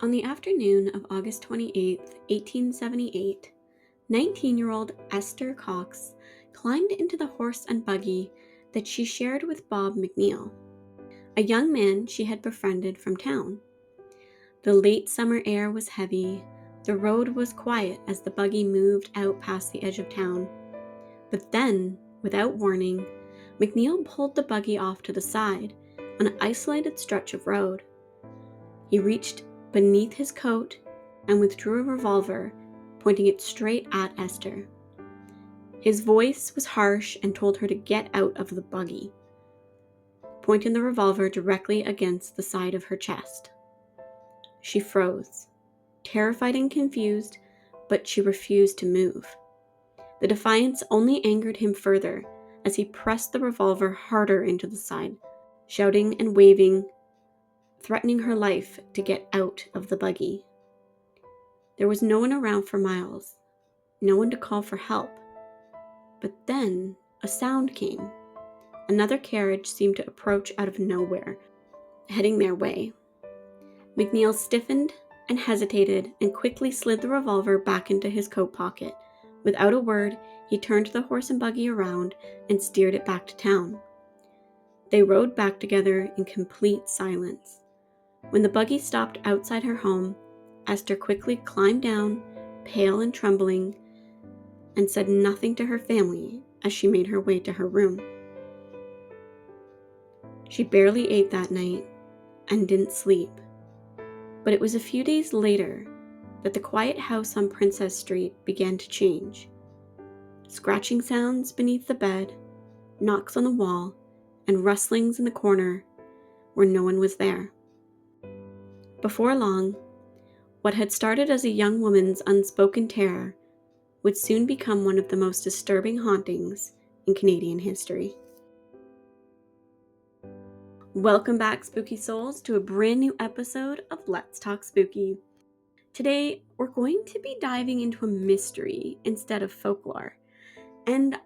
On the afternoon of August 28, 1878, 19-year-old Esther Cox climbed into the horse and buggy that she shared with Bob McNeil, a young man she had befriended from town. The late summer air was heavy. The road was quiet as the buggy moved out past the edge of town. But then, without warning, McNeil pulled the buggy off to the side on an isolated stretch of road. He reached beneath his coat and withdrew a revolver, pointing it straight at Esther. His voice was harsh and told her to get out of the buggy, pointing the revolver directly against the side of her chest. She froze, terrified and confused, but she refused to move. The defiance only angered him further as he pressed the revolver harder into the side, shouting and waving, threatening her life to get out of the buggy. There was no one around for miles, no one to call for help. But then a sound came. Another carriage seemed to approach out of nowhere, heading their way. McNeil stiffened and hesitated and quickly slid the revolver back into his coat pocket. Without a word, he turned the horse and buggy around and steered it back to town. They rode back together in complete silence. When the buggy stopped outside her home, Esther quickly climbed down, pale and trembling, and said nothing to her family as she made her way to her room. She barely ate that night and didn't sleep. But it was a few days later that the quiet house on Princess Street began to change. Scratching sounds beneath the bed, knocks on the wall, and rustlings in the corner where no one was there. Before long, what had started as a young woman's unspoken terror would soon become one of the most disturbing hauntings in Canadian history. Welcome back, spooky souls, to a brand new episode of Let's Talk Spooky. Today, we're going to be diving into a mystery instead of folklore. And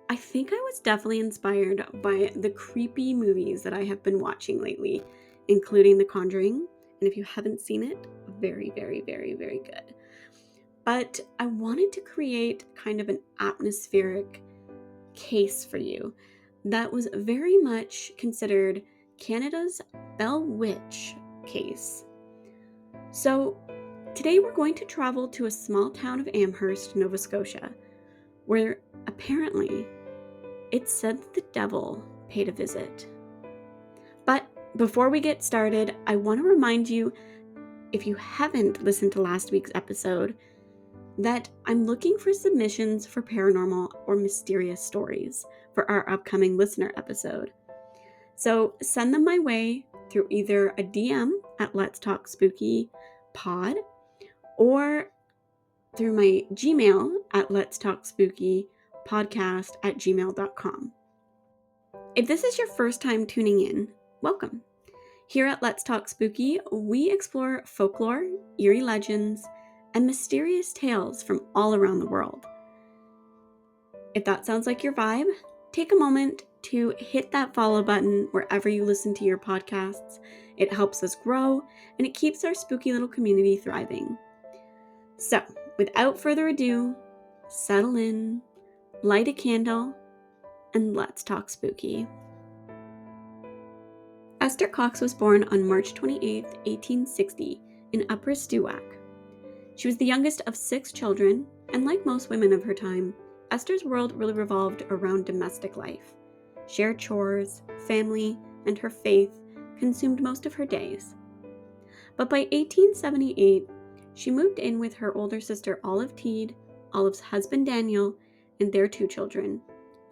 I think I was definitely inspired by the creepy movies that I have been watching lately, including The Conjuring. And if you haven't seen it, very, very, very, very good. But I wanted to create kind of an atmospheric case for you that was very much considered Canada's Bell Witch case. So today we're going to travel to a small town of Amherst, Nova Scotia, where apparently it's said that the devil paid a visit. But before we get started, I want to remind you, if you haven't listened to last week's episode, that I'm looking for submissions for paranormal or mysterious stories for our upcoming listener episode. So send them my way through either a DM at Let's Talk Spooky Pod or through my Gmail at Let's Talk Spooky Podcast at gmail.com. If this is your first time tuning in, welcome. Here at Let's Talk Spooky, we explore folklore, eerie legends, and mysterious tales from all around the world. If that sounds like your vibe, take a moment to hit that follow button wherever you listen to your podcasts. It helps us grow, and it keeps our spooky little community thriving. So, without further ado, settle in, light a candle, and let's talk spooky. Esther Cox was born on March 28, 1860, in Upper Stewart. She was the youngest of 6 children, and like most women of her time, Esther's world really revolved around domestic life. Shared chores, family, and her faith consumed most of her days. But by 1878, she moved in with her older sister Olive Teed, Olive's husband Daniel, and their 2 children,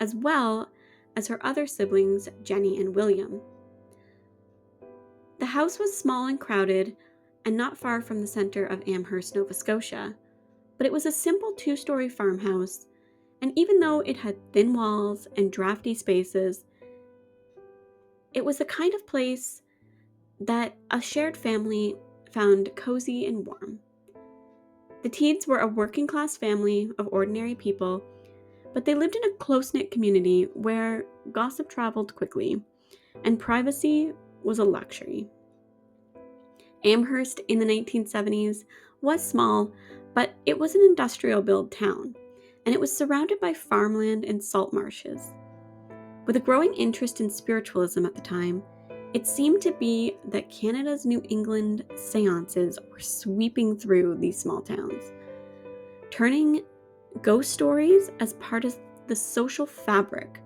as well as her other siblings Jenny and William. The house was small and crowded, and not far from the center of Amherst, Nova Scotia, but it was a simple 2-story farmhouse, and even though it had thin walls and drafty spaces, it was the kind of place that a shared family found cozy and warm. The Teeds were a working-class family of ordinary people, but they lived in a close-knit community where gossip traveled quickly, and privacy was a luxury. Amherst in the 1970s was small, but it was an industrial-built town, and it was surrounded by farmland and salt marshes. With a growing interest in spiritualism at the time, it seemed to be that Canada's New England seances were sweeping through these small towns, turning ghost stories as part of the social fabric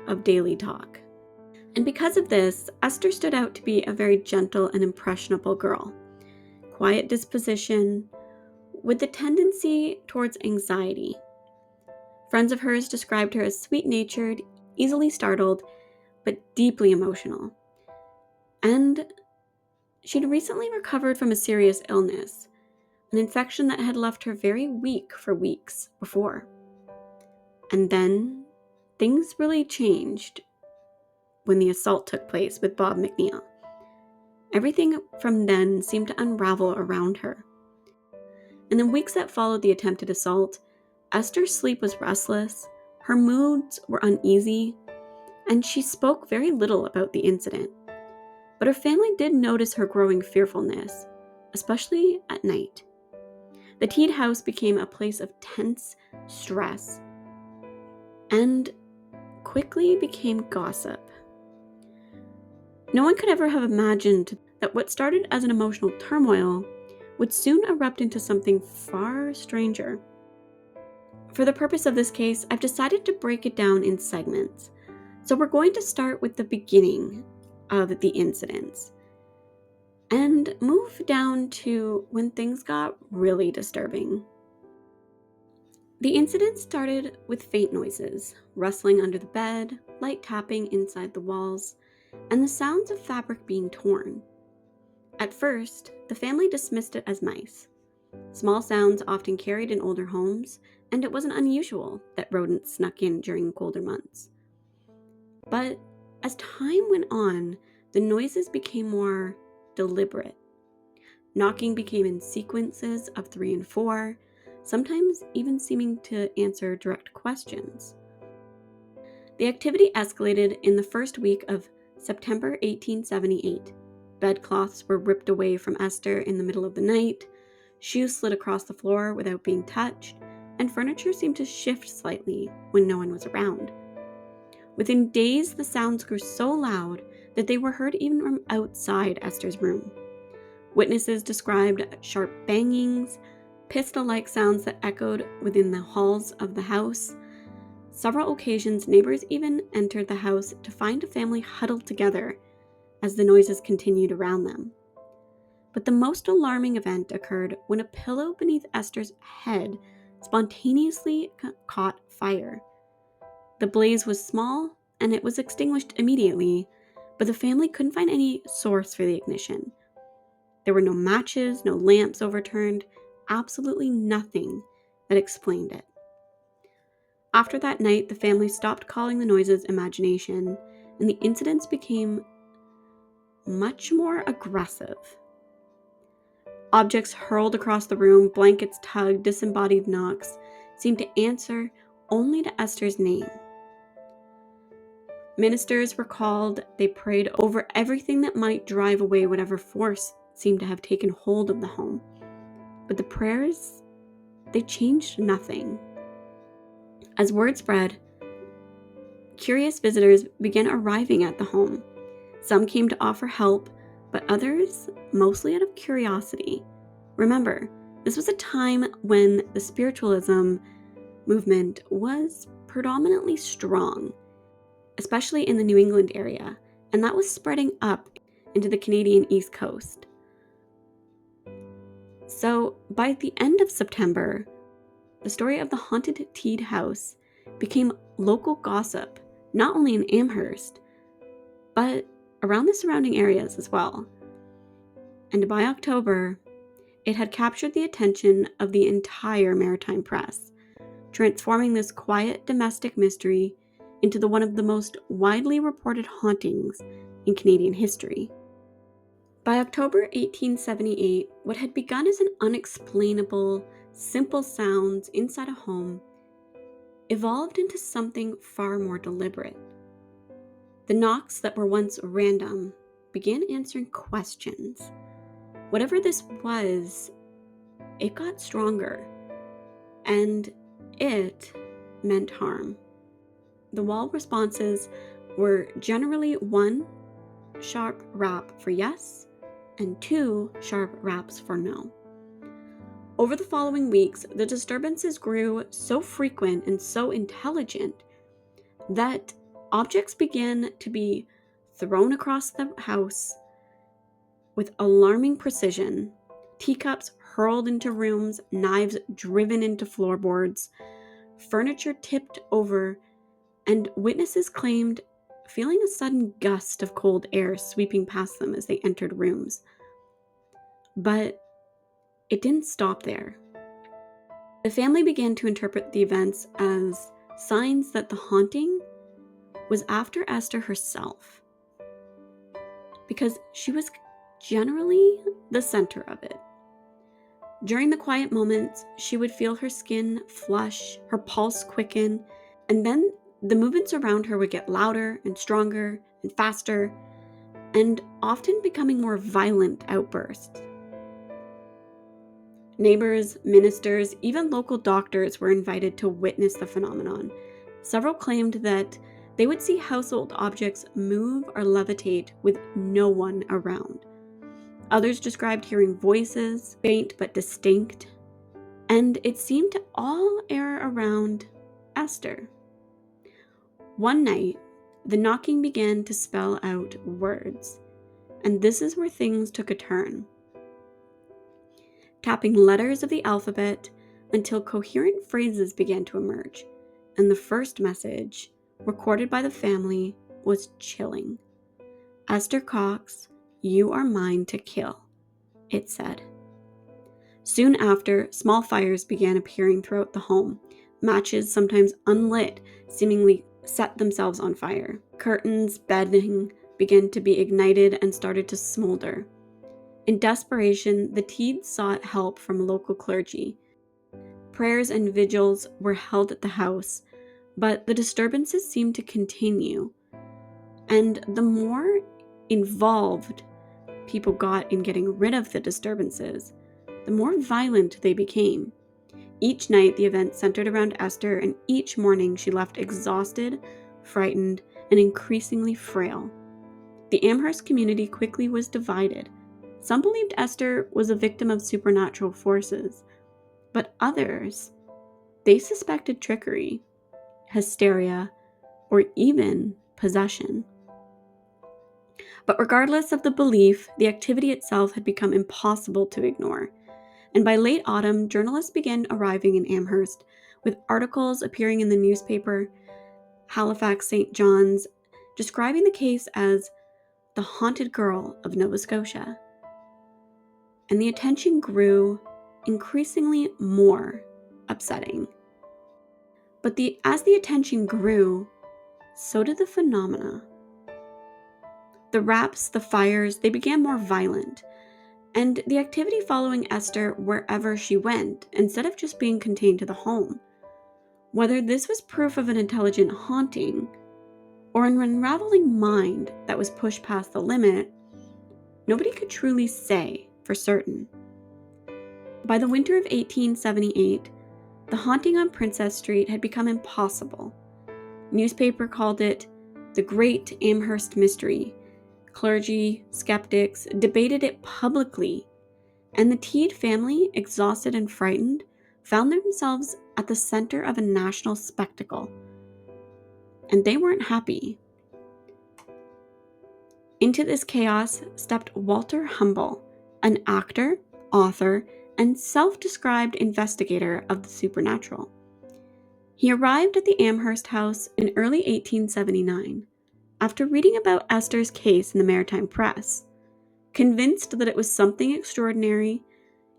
of daily talk. And because of this, Esther stood out to be a very gentle and impressionable girl. Quiet disposition, with a tendency towards anxiety. Friends of hers described her as sweet-natured, easily startled, but deeply emotional. And she'd recently recovered from a serious illness, an infection that had left her very weak for weeks before. And then things really changed when the assault took place with Bob McNeil. Everything from then seemed to unravel around her. In the weeks that followed the attempted assault, Esther's sleep was restless, her moods were uneasy, and she spoke very little about the incident. But her family did notice her growing fearfulness, especially at night. The Teed house became a place of tense stress and quickly became gossip. No one could ever have imagined that what started as an emotional turmoil would soon erupt into something far stranger. For the purpose of this case, I've decided to break it down in segments. So we're going to start with the beginning of the incidents and move down to when things got really disturbing. The incident started with faint noises, rustling under the bed, light tapping inside the walls, and the sounds of fabric being torn. At first, the family dismissed it as mice. Small sounds often carried in older homes, and it wasn't unusual that rodents snuck in during colder months. But as time went on, the noises became more deliberate. Knocking became in sequences of 3 and 4, sometimes even seeming to answer direct questions. The activity escalated in the first week of September 1878. Bedcloths were ripped away from Esther in the middle of the night, shoes slid across the floor without being touched, and furniture seemed to shift slightly when no one was around. Within days, the sounds grew so loud that they were heard even from outside Esther's room. Witnesses described sharp bangings, pistol-like sounds that echoed within the halls of the house. Several occasions, neighbors even entered the house to find a family huddled together as the noises continued around them. But the most alarming event occurred when a pillow beneath Esther's head spontaneously caught fire. The blaze was small, and it was extinguished immediately, but the family couldn't find any source for the ignition. There were no matches, no lamps overturned, absolutely nothing that explained it. After that night, the family stopped calling the noises imagination, and the incidents became much more aggressive. Objects hurled across the room, blankets tugged, disembodied knocks seemed to answer only to Esther's name. Ministers were called. They prayed over everything that might drive away whatever force seemed to have taken hold of the home. But the prayers, they changed nothing. As word spread, curious visitors began arriving at the home. Some came to offer help, but others mostly out of curiosity. Remember, this was a time when the spiritualism movement was predominantly strong, especially in the New England area, and that was spreading up into the Canadian East Coast. So by the end of September, the story of the haunted Teed house became local gossip, not only in Amherst, but around the surrounding areas as well. And by October, it had captured the attention of the entire maritime press, transforming this quiet domestic mystery into one of the most widely reported hauntings in Canadian history. By October 1878, what had begun as an unexplainable, simple sounds inside a home evolved into something far more deliberate. The knocks that were once random began answering questions. Whatever this was, it got stronger, and it meant harm. The wall responses were generally 1 sharp rap for yes and 2 sharp raps for no. Over the following weeks, the disturbances grew so frequent and so intelligent that objects began to be thrown across the house with alarming precision, teacups hurled into rooms, knives driven into floorboards, furniture tipped over, and witnesses claimed feeling a sudden gust of cold air sweeping past them as they entered rooms. But it didn't stop there. The family began to interpret the events as signs that the haunting was after Esther herself, because she was generally the center of it. During the quiet moments, she would feel her skin flush, her pulse quicken, and then the movements around her would get louder and stronger and faster, and often becoming more violent outbursts. Neighbors, ministers, even local doctors were invited to witness the phenomenon. Several claimed that they would see household objects move or levitate with no one around. Others described hearing voices, faint but distinct, and it seemed to all air around Esther. One night, the knocking began to spell out words, and this is where things took a turn. Tapping letters of the alphabet until coherent phrases began to emerge, and the first message, recorded by the family, was chilling. "Esther Cox, you are mine to kill," it said. Soon after, small fires began appearing throughout the home. Matches, sometimes unlit, seemingly set themselves on fire. Curtains, bedding began to be ignited and started to smolder. In desperation, the Teeds sought help from local clergy. Prayers and vigils were held at the house, but the disturbances seemed to continue. And the more involved people got in getting rid of the disturbances, the more violent they became. Each night, the event centered around Esther, and each morning she left exhausted, frightened, and increasingly frail. The Amherst community quickly was divided. Some believed Esther was a victim of supernatural forces, but others, they suspected trickery, hysteria, or even possession. But regardless of the belief, the activity itself had become impossible to ignore. And by late autumn, journalists began arriving in Amherst, with articles appearing in the newspaper Halifax St. John's, describing the case as the haunted girl of Nova Scotia. And the attention grew increasingly more upsetting. But as the attention grew, so did the phenomena. The raps, the fires, they began more violent, and the activity following Esther wherever she went, instead of just being contained to the home. Whether this was proof of an intelligent haunting, or an unraveling mind that was pushed past the limit, nobody could truly say for certain. By the winter of 1878, the haunting on Princess Street had become impossible. Newspaper called it the Great Amherst Mystery. Clergy, skeptics, debated it publicly, and the Teed family, exhausted and frightened, found themselves at the center of a national spectacle. And they weren't happy. Into this chaos stepped Walter Hubbell, an actor, author, and self-described investigator of the supernatural. He arrived at the Amherst house in early 1879, after reading about Esther's case in the Maritime Press. Convinced that it was something extraordinary,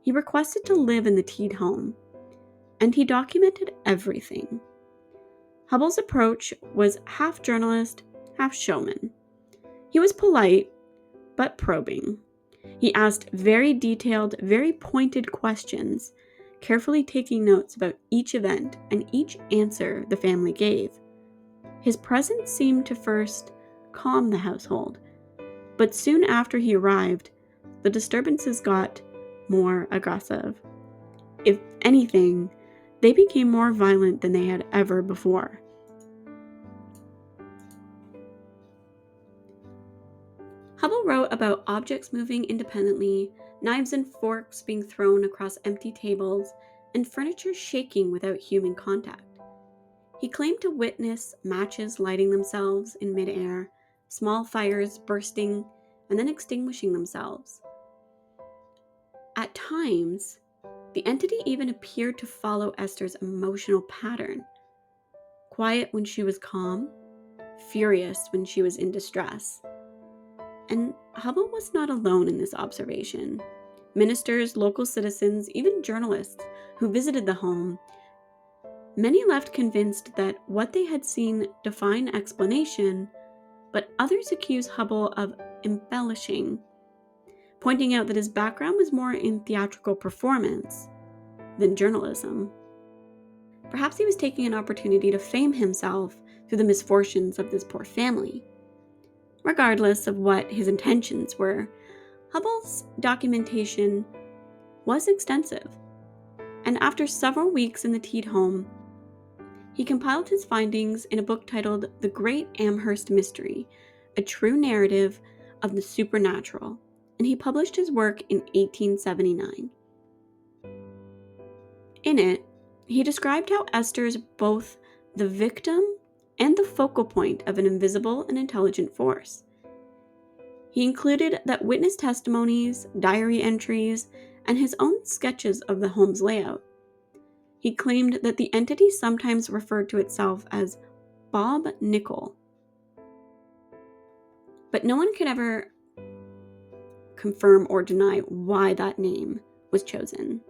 he requested to live in the Teed home, and he documented everything. Hubbell's approach was half journalist, half showman. He was polite, but probing. He asked very detailed, very pointed questions, carefully taking notes about each event and each answer the family gave. His presence seemed to first calm the household, but soon after he arrived, the disturbances got more aggressive. If anything, they became more violent than they had ever before. Hubbell wrote about objects moving independently, knives and forks being thrown across empty tables, and furniture shaking without human contact. He claimed to witness matches lighting themselves in midair, small fires bursting and then extinguishing themselves. At times, the entity even appeared to follow Esther's emotional pattern. Quiet when she was calm, furious when she was in distress. And Hubbell was not alone in this observation. Ministers, local citizens, even journalists who visited the home, many left convinced that what they had seen defied explanation, but others accused Hubbell of embellishing, pointing out that his background was more in theatrical performance than journalism. Perhaps he was taking an opportunity to fame himself through the misfortunes of this poor family. Regardless of what his intentions were, Hubbell's documentation was extensive, and after several weeks in the Teed home, he compiled his findings in a book titled The Great Amherst Mystery, a true narrative of the supernatural, and he published his work in 1879. In it, he described how Esther is both the victim and the focal point of an invisible and intelligent force. He included that witness testimonies, diary entries, and his own sketches of the home's layout. He claimed that the entity sometimes referred to itself as Bob Nickel, but no one could ever confirm or deny why that name was chosen.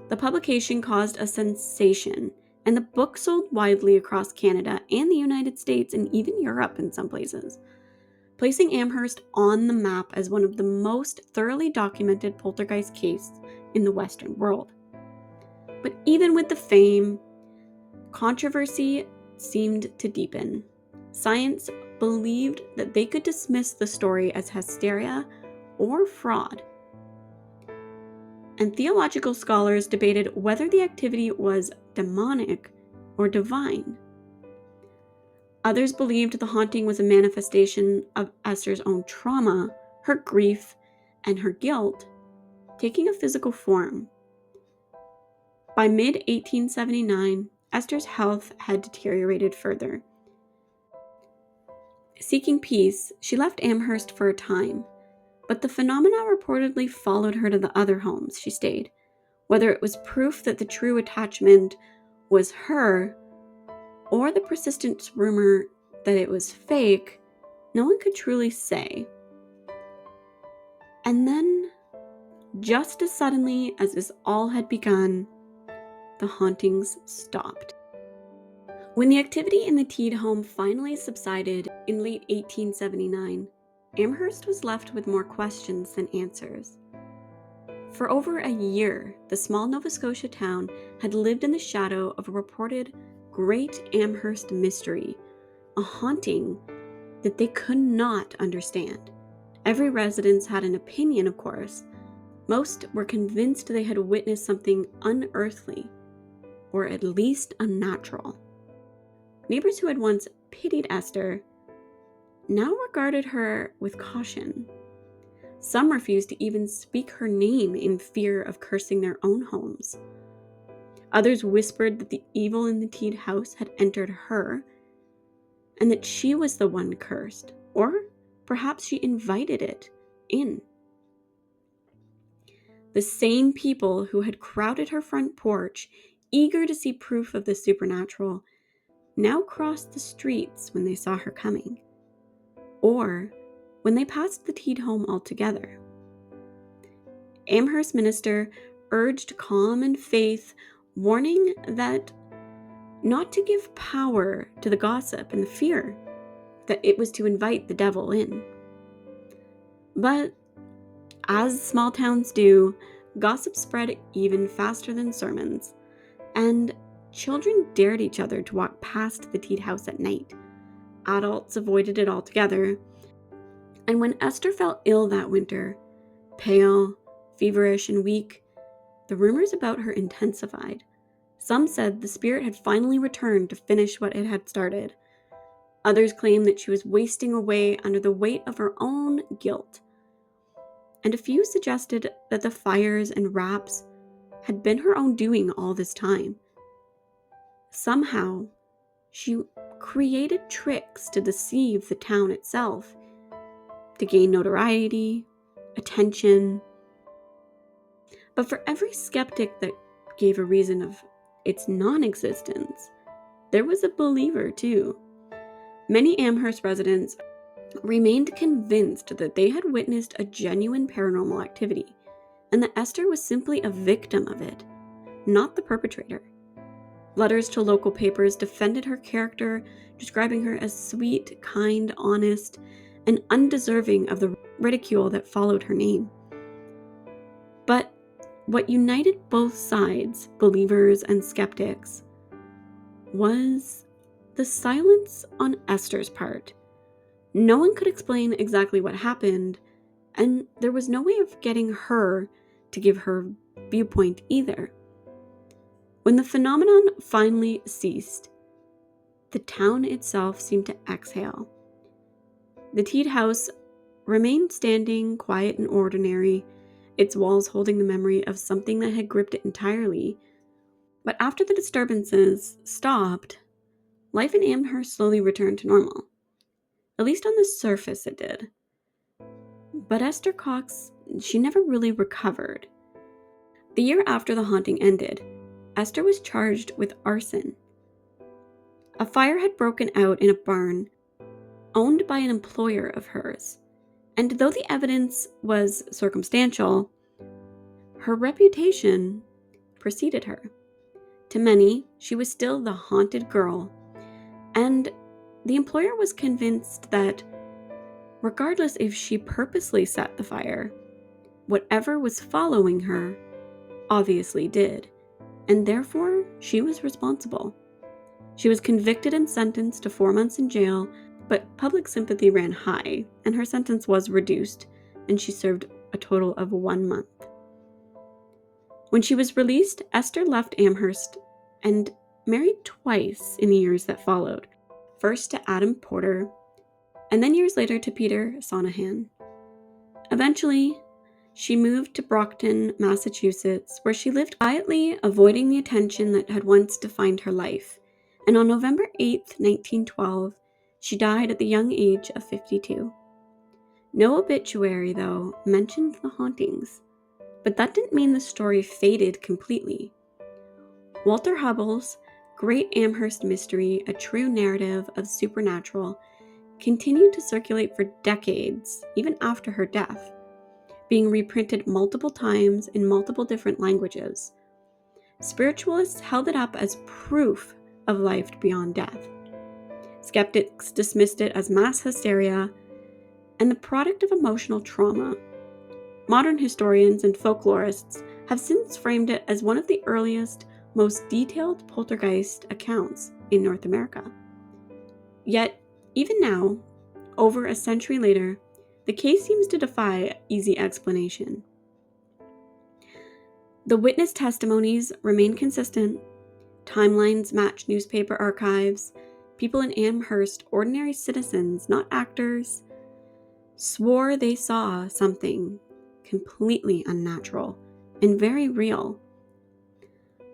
The publication caused a sensation, and the book sold widely across Canada and the United States and even Europe in some places, placing Amherst on the map as one of the most thoroughly documented poltergeist cases in the Western world. But even with the fame, controversy seemed to deepen. Science believed that they could dismiss the story as hysteria or fraud. And theological scholars debated whether the activity was demonic or divine. Others believed the haunting was a manifestation of Esther's own trauma, her grief, and her guilt, taking a physical form. By mid-1879, Esther's health had deteriorated further. Seeking peace, she left Amherst for a time, but the phenomena reportedly followed her to the other homes she stayed. Whether it was proof that the true attachment was her, or the persistent rumor that it was fake, no one could truly say. And then, just as suddenly as this all had begun, the hauntings stopped. When the activity in the Teed home finally subsided in late 1879, Amherst was left with more questions than answers. For over a year, the small Nova Scotia town had lived in the shadow of a reported Great Amherst Mystery, a haunting that they could not understand. Every resident had an opinion, of course. Most were convinced they had witnessed something unearthly, or at least unnatural. Neighbors who had once pitied Esther now regarded her with caution. Some refused to even speak her name in fear of cursing their own homes. Others whispered that the evil in the Teed house had entered her, and that she was the one cursed, or perhaps she invited it in. The same people who had crowded her front porch, eager to see proof of the supernatural, now crossed the streets when they saw her coming, or when they passed the Teed home altogether. Amherst minister urged calm and faith, warning that not to give power to the gossip and the fear, that it was to invite the devil in. But as small towns do, gossip spread even faster than sermons, and children dared each other to walk past the Teed house at night. Adults avoided it altogether. And when Esther fell ill that winter, pale, feverish, and weak, the rumors about her intensified. Some said the spirit had finally returned to finish what it had started. Others claimed that she was wasting away under the weight of her own guilt. And a few suggested that the fires and raps had been her own doing all this time. Somehow, she created tricks to deceive the town itself, to gain notoriety, attention. But for every skeptic that gave a reason of its non-existence, there was a believer too. Many Amherst residents remained convinced that they had witnessed a genuine paranormal activity, and that Esther was simply a victim of it, not the perpetrator. Letters to local papers defended her character, describing her as sweet, kind, honest, and undeserving of the ridicule that followed her name. But what united both sides, believers and skeptics, was the silence on Esther's part. No one could explain exactly what happened, and there was no way of getting her to give her viewpoint either. When the phenomenon finally ceased, the town itself seemed to exhale. The Teed house remained standing, quiet and ordinary, its walls holding the memory of something that had gripped it entirely. But after the disturbances stopped, life in Amherst slowly returned to normal. At least on the surface it did. But Esther Cox, she never really recovered. The year after the haunting ended, Esther was charged with arson. A fire had broken out in a barn owned by an employer of hers, and though the evidence was circumstantial, her reputation preceded her. To many, she was still the haunted girl, and the employer was convinced that regardless if she purposely set the fire, whatever was following her obviously did, and therefore she was responsible. She was convicted and sentenced to 4 months in jail, but public sympathy ran high, and her sentence was reduced, and she served a total of 1 month. When she was released, Esther left Amherst and married twice in the years that followed, first to Adam Porter, and then years later to Peter Sonahan. Eventually, she moved to Brockton, Massachusetts, where she lived quietly, avoiding the attention that had once defined her life. And on November 8th, 1912, she died at the young age of 52. No obituary, though, mentioned the hauntings, but that didn't mean the story faded completely. Walter Hubbell's Great Amherst Mystery, a true narrative of supernatural, continued to circulate for decades, even after her death, being reprinted multiple times in multiple different languages. Spiritualists held it up as proof of life beyond death. Skeptics dismissed it as mass hysteria and the product of emotional trauma. Modern historians and folklorists have since framed it as one of the earliest, most detailed poltergeist accounts in North America. Yet, even now, over a century later, the case seems to defy easy explanation. The witness testimonies remain consistent, timelines match newspaper archives, people in Amherst, ordinary citizens, not actors, swore they saw something completely unnatural and very real.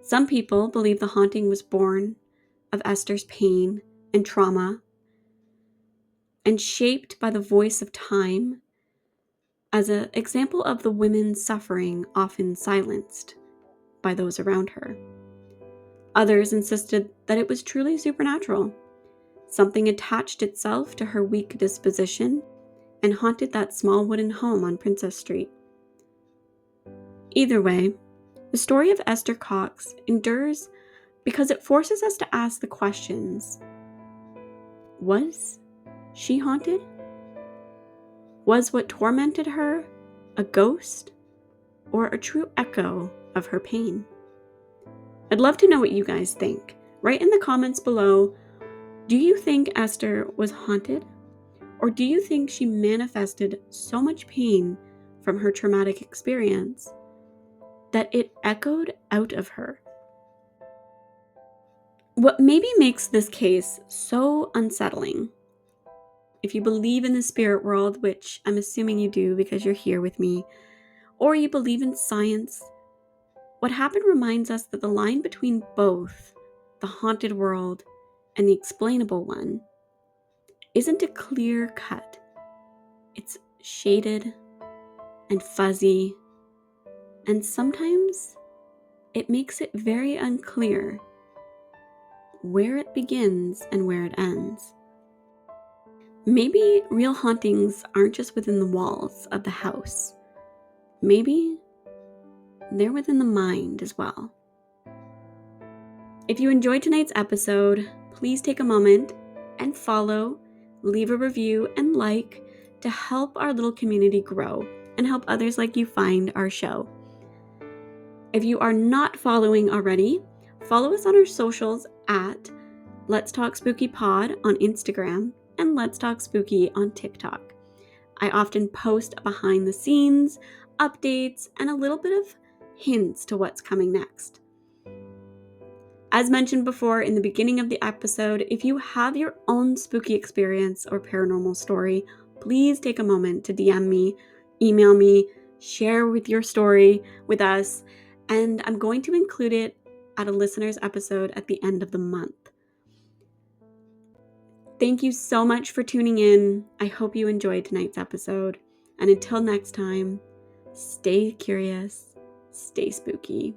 Some people believe the haunting was born of Esther's pain and trauma and shaped by the voice of time as an example of the women's suffering often silenced by those around her. Others insisted that it was truly supernatural. Something attached itself to her weak disposition and haunted that small wooden home on Princess Street. Either way, the story of Esther Cox endures because it forces us to ask the questions: was she haunted? Was what tormented her a ghost or a true echo of her pain? I'd love to know what you guys think. Write in the comments below, do you think Esther was haunted? Or do you think she manifested so much pain from her traumatic experience that it echoed out of her? What maybe makes this case so unsettling, if you believe in the spirit world, which I'm assuming you do because you're here with me, or you believe in science, what happened reminds us that the line between both the haunted world and the explainable one isn't a clear cut. It's shaded and fuzzy, and sometimes it makes it very unclear where it begins and where it ends. Maybe real hauntings aren't just within the walls of the house. Maybe they're within the mind as well. If you enjoyed tonight's episode, please take a moment and follow, leave a review, and like to help our little community grow and help others like you find our show. If you are not following already, follow us on our socials at Let's Talk Spooky Pod on Instagram and Let's Talk Spooky on TikTok. I often post behind the scenes, updates, and a little bit of hints to what's coming next. As mentioned before in the beginning of the episode, if you have your own spooky experience or paranormal story, please take a moment to DM me, email me, share with your story with us, and I'm going to include it at a listener's episode at the end of the month. Thank you so much for tuning in. I hope you enjoyed tonight's episode. And until next time, stay curious, stay spooky.